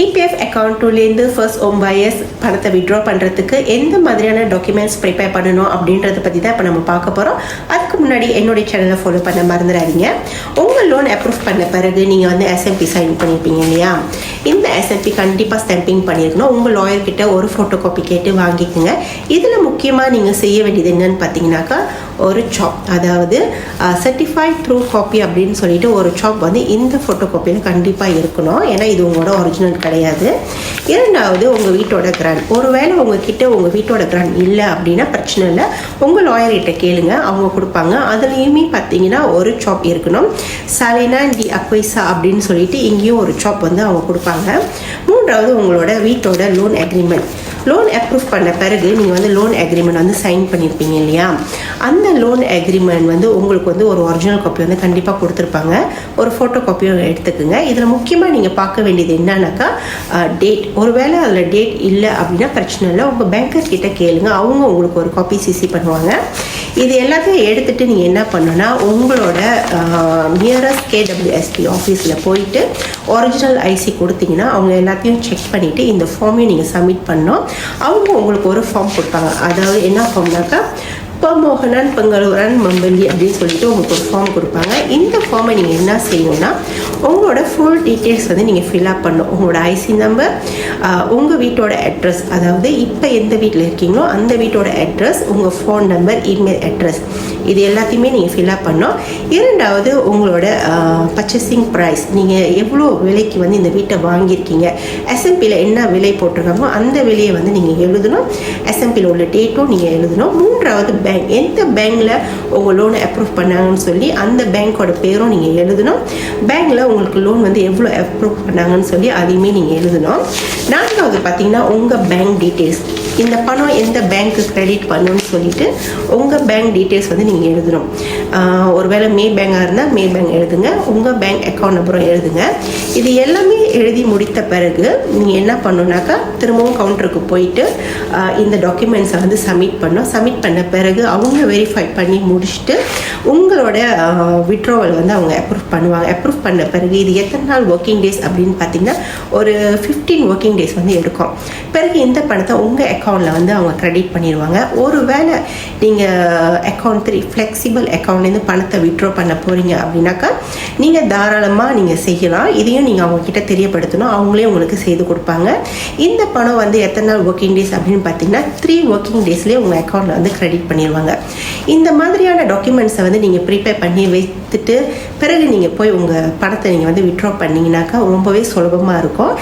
EPF அக்கௌண்ட்லேருந்து first home buyers பணத்தை withdraw பண்ணுறதுக்கு எந்த மாதிரியான டாக்குமெண்ட்ஸ் ப்ரிப்பேர் பண்ணணும் அப்படின்றத பற்றி தான் இப்போ நம்ம பார்க்க போகிறோம். அதுக்கு முன்னாடி என்னுடைய சேனலை ஃபாலோ பண்ண மறந்துடாதீங்க. உங்கள் லோன் அப்ரூவ் பண்ண பிறகு நீங்கள் வந்து எஸ்எம்பி சைன் பண்ணியிருப்பீங்க இல்லையா? இந்த எஸ்எம்பி கண்டிப்பாக ஸ்டாம்பிங் பண்ணியிருக்கணும். உங்கள் லாயர்கிட்ட ஒரு ஃபோட்டோ காப்பி கேட்டு வாங்கிக்கோங்க. இதில் முக்கியமாக நீங்கள் செய்ய வேண்டியது என்னன்னு பார்த்தீங்கன்னாக்கா, ஒரு சாப், அதாவது சர்டிஃபைட் த்ரூ காப்பி அப்படின்னு சொல்லிட்டு ஒரு சாப் வந்து இந்த ஃபோட்டோ காப்பியில் கண்டிப்பாக இருக்கணும். ஏன்னா இது உங்களோட ஒரிஜினல் கிடையாது. இரண்டாவது, உங்கள் வீட்டோட கிராண்ட். ஒருவேளை உங்ககிட்ட உங்கள் வீட்டோட கிராண்ட் இல்லை அப்படின்னா பிரச்சனை இல்லை, உங்கள் லாயர்கிட்ட கேளுங்க, அவங்க கொடுப்பாங்க. அதுலேயுமே பார்த்தீங்கன்னா ஒரு சாப் இருக்கணும். சாலினா டி அக்வைசா அப்படின்னு சொல்லிட்டு இங்கேயும் ஒரு சாப் வந்து அவங்க கொடுப்பாங்க. மூன்றாவது, உங்களோட வீட்டோட லோன் அக்ரிமெண்ட். லோன் அப்ரூவ் பண்ண பிறகு நீங்கள் வந்து லோன் அக்ரிமெண்ட் வந்து சைன் பண்ணியிருப்பீங்க இல்லையா? அந்த லோன் அக்ரிமெண்ட் வந்து உங்களுக்கு வந்து ஒரு ஒரிஜினல் காப்பி வந்து கண்டிப்பாக கொடுத்துருப்பாங்க. ஒரு ஃபோட்டோ காப்பியும் எடுத்துக்குங்க. இதில் முக்கியமாக நீங்கள் பார்க்க வேண்டியது என்னன்னாக்கா, டேட். ஒருவேளை அதில் டேட் இல்லை அப்படின்னா பிரச்சனை இல்லை, உங்கள் பேங்கர் கிட்ட கேளுங்க, அவங்க உங்களுக்கு ஒரு காப்பி சிசி பண்ணுவாங்க. இது எல்லாத்தையும் எடுத்துகிட்டு நீங்கள் என்ன பண்ணணும்னா, உங்களோட நியரஸ்ட் கேடபிள்யூஎஸ்பி ஆஃபீஸில் போயிட்டு ஒரிஜினல் ஐசி கொடுத்தீங்கன்னா அவங்க எல்லாத்தையும் செக் பண்ணிவிட்டு இந்த ஃபார்மையும் நீங்கள் சப்மிட் பண்ணோம். அவங்க உங்களுக்கு ஒரு ஃபார்ம் கொடுப்பாங்க. அதாவது என்ன ஃபார்ம்னாக்கா, பமோகனன் பெங்களூரன் மம்பள்ளி அப்படின்னு சொல்லிட்டு உங்களுக்கு ஒரு ஃபார்ம் கொடுப்பாங்க. இந்த ஃபார்மை நீங்கள் என்ன செய்யணும்னா, உங்களோட ஃபுல் டீட்டெயில்ஸ் வந்து நீங்கள் ஃபில்அப் பண்ணணும். உங்களோட ஐசி நம்பர், உங்கள் வீட்டோட அட்ரஸ், அதாவது இப்போ எந்த வீட்டில் இருக்கீங்களோ அந்த வீட்டோட அட்ரஸ், உங்கள் ஃபோன் நம்பர், இமெயில் அட்ரஸ், இது எல்லாத்தையுமே நீங்கள் ஃபில்அப் பண்ணணும். இரண்டாவது, உங்களோட பர்ச்சேசிங் ப்ரைஸ், நீங்கள் எவ்வளோ விலைக்கு வந்து இந்த வீட்டை வாங்கியிருக்கீங்க, எஸ்எம்பியில் என்ன விலை போட்டிருக்காங்களோ அந்த விலையை வந்து நீங்கள் எழுதணும். எஸ்எம்பியில் உள்ள டேட்டும் நீங்கள் எழுதணும். மூன்றாவது, பேங்க். எந்த பேங்க்கில் உங்கள் லோனை அப்ரூவ் பண்ணாங்கன்னு சொல்லி அந்த பேங்க்கோட பேரும் நீங்கள் எழுதணும். பேங்க்கில் உங்களுக்கு லோன் வந்து எவ்வளோ அப்ரூவ் பண்ணாங்கன்னு சொல்லி அதையுமே நீங்கள் எழுதணும். நான்காவது பார்த்தீங்கன்னா, உங்கள் பேங்க் டீட்டெயில்ஸ். இந்த பணம் எந்த பேங்க்கு கிரெடிட் பண்ணணும்னு சொல்லிட்டு உங்கள் பேங்க் டீட்டெயில்ஸ் வந்து நீங்கள் எழுதணும். ஒருவேளை மே பேங்காக இருந்தால் மே பேங்க் எழுதுங்க, உங்கள் பேங்க் அக்கௌண்ட் நம்பரும் எழுதுங்க. இது எல்லாமே எழுதி முடித்த பிறகு நீங்கள் என்ன பண்ணணுன்னாக்கா, திரும்பவும் கவுண்டருக்கு போயிட்டு இந்த டாக்குமெண்ட்ஸை வந்து சப்மிட் பண்ணணும். சப்மிட் பண்ண பிறகு அவங்க வெரிஃபை பண்ணி முடிச்சுட்டு உங்களோட விட்ரோவல் வந்து அவங்க அப்ரூவ் பண்ணுவாங்க. அப்ரூவ் பண்ண பிறகு இது எத்தனை நாள் ஒர்க்கிங் டேஸ் அப்படின்னு பார்த்தீங்கன்னா, ஒரு 15 ஒர்க்கிங் டேஸ் வந்து எடுக்கும். பிறகு இந்த பணத்தை உங்கள் அக்கௌண்ட்டில் வந்து அவங்க கிரெடிட் பண்ணிடுவாங்க. ஒருவேளை நீங்கள் அக்கௌண்ட் 3 ஃப்ளெக்சிபிள் அக்கௌண்ட்லேருந்து பணத்தை விட்ரோ பண்ண போகிறீங்க அப்படின்னாக்கா, நீங்கள் தாராளமாக நீங்கள் செய்யலாம். இதையும் நீங்கள் அவங்கக்கிட்ட தெரியப்படுத்தணும், அவங்களே உங்களுக்கு செய்து கொடுப்பாங்க. இந்த பணம் வந்து எத்தனை நாள் ஒர்க்கிங் டேஸ் அப்படின்னு பார்த்தீங்கன்னா, 3 ஒர்க்கிங் டேஸ்லேயே உங்கள் அக்கௌண்ட்டில் வந்து கிரெடிட் பண்ணிடுவாங்க. இந்த மாதிரியான டாக்குமெண்ட்ஸை வந்து நீங்கள் ப்ரிப்பேர் பண்ணி வைத்துட்டு பிறகு நீங்கள் போய் உங்கள் பணத்தை நீங்கள் வந்து விட்ரா பண்ணிங்கனாக்கா ரொம்பவே சுலபமாக இருக்கும்.